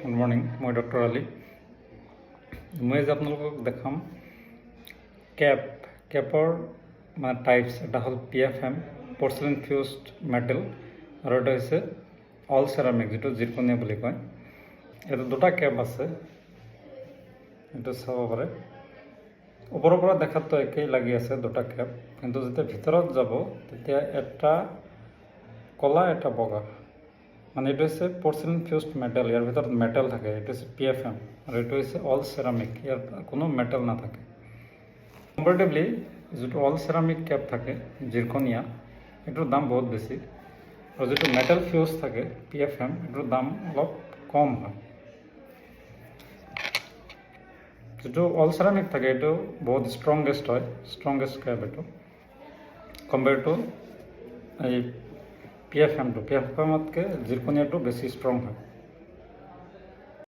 Good morning, মই doctor Ali. মই আজি আপোনালোকক দেখাম কেপৰ মানে টাইপছ। এটা হ'ল PFM পৰ্চেলেইন ফিউজড মেটেল, আৰু এটা হৈছে অল চেৰামিক, যিটো জিৰকনিয়া বুলি কয়। এইটো দুটা কেপ আছে, এইটো চাব পাৰে। ওপৰৰ পৰা দেখাততো একেই লাগি আছে দুটা কেপ, কিন্তু যেতিয়া ভিতৰত যাব তেতিয়া এটা ক'লা এটা বগা। মানে এইটো হৈছে পৰ্চেলেইন ফিউজড মেটেল, ইয়াৰ ভিতৰত মেটেল থাকে। এইটো হৈছে PFM, আৰু এইটো হৈছে অল চেৰামিক, ইয়াৰ কোনো মেটেল নাথাকে। কম্পেৰেটিভলি যিটো অল চেৰামিক কেপ থাকে জিৰকনিয়া, এইটোৰ দাম বহুত বেছি, আৰু যিটো মেটেল ফিউজ থাকে PFM, এইটোৰ দাম অলপ কম হয়। যিটো অল চেৰামিক থাকে এইটো বহুত ষ্ট্ৰংগেষ্ট হয়, ষ্ট্ৰংগেষ্ট কেপ এইটো কম্পেয়াৰ টু এই PFMটো। PFMতকৈ জিৰকনিয়াটো বেছি ষ্ট্ৰং হয়।